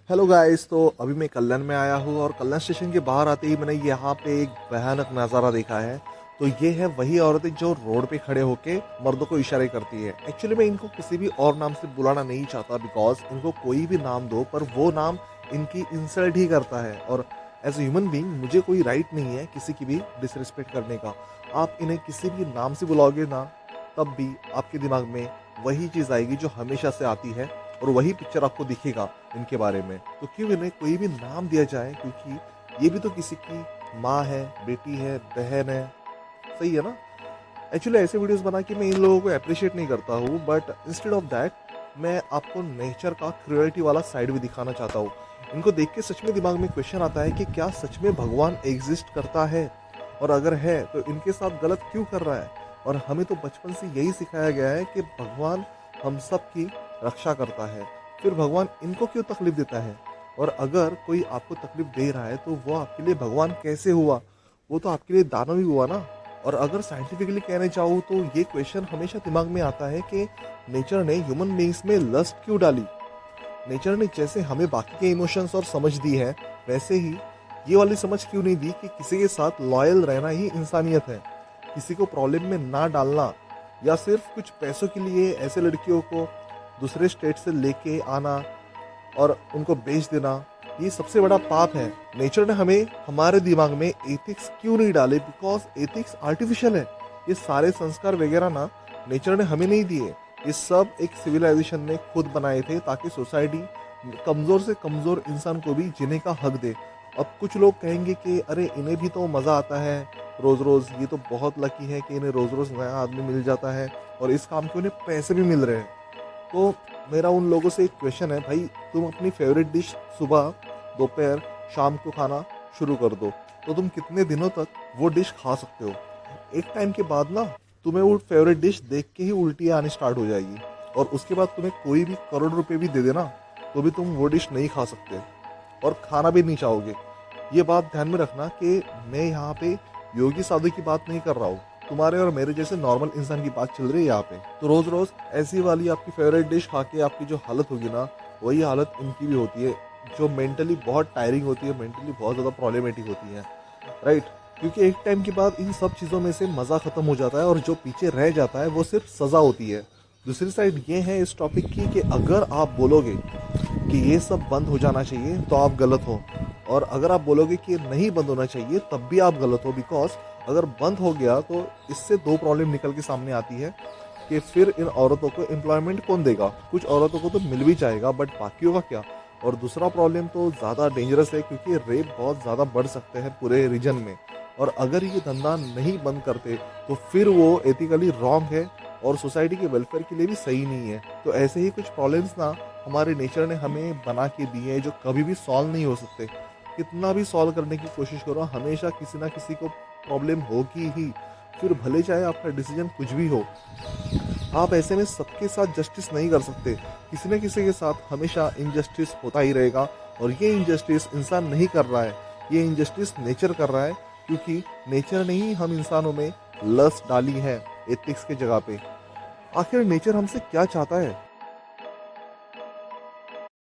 Hello guys. तो अभी मैं कल्याण में आया हूँ और कल्याण स्टेशन के बाहर आते ही मैंने यहाँ पे एक भयानक नज़ारा देखा है। तो ये है वही औरतें जो रोड पे खड़े होके मर्दों को इशारे करती है। एक्चुअली मैं इनको किसी भी और नाम से बुलाना नहीं चाहता, बिकॉज इनको कोई भी नाम दो पर वो नाम इनकी इंसल्ट ही करता है। और एज ए ह्यूमन बीइंग मुझे कोई राइट नहीं है किसी की भी डिसरिस्पेक्ट करने का। आप इन्हें किसी भी नाम से बुलाओगे ना, तब भी आपके दिमाग में वही चीज़ आएगी जो हमेशा से आती है और वही पिक्चर आपको दिखेगा इनके बारे में। तो क्यों इन्हें कोई भी नाम दिया जाए, क्योंकि ये भी तो किसी की माँ है, बेटी है, बहन है। सही है ना? एक्चुअली ऐसे वीडियोस बना के मैं इन लोगों को अप्रिशिएट नहीं करता हूँ, बट इंस्टेड ऑफ दैट मैं आपको नेचर का क्रुएल्टी वाला साइड भी दिखाना चाहता हूँ। इनको देख के सच में दिमाग में क्वेश्चन आता है कि क्या सच में भगवान एग्जिस्ट करता है, और अगर है तो इनके साथ गलत क्यों कर रहा है। और हमें तो बचपन से यही सिखाया गया है कि भगवान हम सब की रक्षा करता है, फिर भगवान इनको क्यों तकलीफ देता है। और अगर कोई आपको तकलीफ दे रहा है तो वो आपके लिए भगवान कैसे हुआ? वो तो आपके लिए दानव ही हुआ ना। और अगर साइंटिफिकली कहने चाहूँ तो ये क्वेश्चन हमेशा दिमाग में आता है कि नेचर ने ह्यूमन बींग्स में लस्ट क्यों डाली। नेचर ने जैसे हमें बाकी के इमोशंस और समझ दी है, वैसे ही ये वाली समझ क्यों नहीं दी कि किसी के साथ लॉयल रहना ही इंसानियत है, किसी को प्रॉब्लम में ना डालना, या सिर्फ कुछ पैसों के लिए ऐसे लड़कियों को दूसरे स्टेट से लेके आना और उनको बेच देना, ये सबसे बड़ा पाप है। नेचर ने हमें हमारे दिमाग में एथिक्स क्यों नहीं डाले? बिकॉज एथिक्स आर्टिफिशियल है। ये सारे संस्कार वगैरह ना नेचर ने हमें नहीं दिए, ये सब एक सिविलाइजेशन ने खुद बनाए थे ताकि सोसाइटी कमज़ोर से कमज़ोर इंसान को भी जीने का हक दे। अब कुछ लोग कहेंगे कि अरे इन्हें भी तो मज़ा आता है रोज़ रोज़, ये तो बहुत लकी है कि इन्हें रोज़ रोज़ नया आदमी मिल जाता है और इस काम के उन्हें पैसे भी मिल रहे हैं। तो मेरा उन लोगों से एक क्वेश्चन है, भाई तुम अपनी फेवरेट डिश सुबह, दोपहर, शाम को खाना शुरू कर दो, तो तुम कितने दिनों तक वो डिश खा सकते हो? एक टाइम के बाद ना तुम्हें वो फेवरेट डिश देख के ही उल्टी आनी स्टार्ट हो जाएगी, और उसके बाद तुम्हें कोई भी करोड़ रुपए भी दे देना तो भी तुम वो डिश नहीं खा सकते और खाना भी नहीं चाहोगे। ये बात ध्यान में रखना कि मैं यहाँ पे योगी साधु की बात नहीं कर रहा हूँ, तुम्हारे और मेरे जैसे नॉर्मल इंसान की बात चल रही है यहाँ पे। तो रोज रोज ऐसी वाली आपकी फेवरेट डिश खा के आपकी जो हालत होगी ना, वही हालत इनकी भी होती है, जो मेंटली बहुत टायरिंग होती है, मेंटली बहुत ज़्यादा प्रॉब्लमेटिक होती है, राइट? क्योंकि एक टाइम के बाद इन सब चीज़ों में से मज़ा ख़त्म हो जाता है और जो पीछे रह जाता है वो सिर्फ सज़ा होती है। दूसरी साइड ये है इस टॉपिक की कि अगर आप बोलोगे कि ये सब बंद हो जाना चाहिए तो आप गलत हो, और अगर आप बोलोगे कि ये नहीं बंद होना चाहिए तब भी आप गलत हो। बिकॉज अगर बंद हो गया तो इससे दो प्रॉब्लम निकल के सामने आती है कि फिर इन औरतों को एम्प्लॉयमेंट कौन देगा? कुछ औरतों को तो मिल भी जाएगा, बट बाकियों का क्या? और दूसरा प्रॉब्लम तो ज़्यादा डेंजरस है, क्योंकि रेप बहुत ज़्यादा बढ़ सकते हैं पूरे रीजन में, और अगर ये धंधा नहीं बंद करते तो फिर वो एथिकली रॉन्ग है और सोसाइटी के वेलफेयर के लिए भी सही नहीं है। तो ऐसे ही कुछ प्रॉब्लम्स ना हमारे नेचर ने हमें बना के दिए हैं जो कभी भी सॉल्व नहीं हो सकते। कितना भी सॉल्व करने की कोशिश करो, हमेशा किसी ना किसी को प्रॉब्लम होगी ही, फिर भले चाहे आपका डिसीजन कुछ भी हो। आप ऐसे में सबके साथ जस्टिस नहीं कर सकते, किसी न किसी के साथ हमेशा इनजस्टिस होता ही रहेगा। और ये इनजस्टिस इंसान नहीं कर रहा है, ये इनजस्टिस नेचर कर रहा है, क्योंकि नेचर ने ही हम इंसानों में लस्ट डाली है एथिक्स के जगह पे। आखिर नेचर हमसे क्या चाहता है?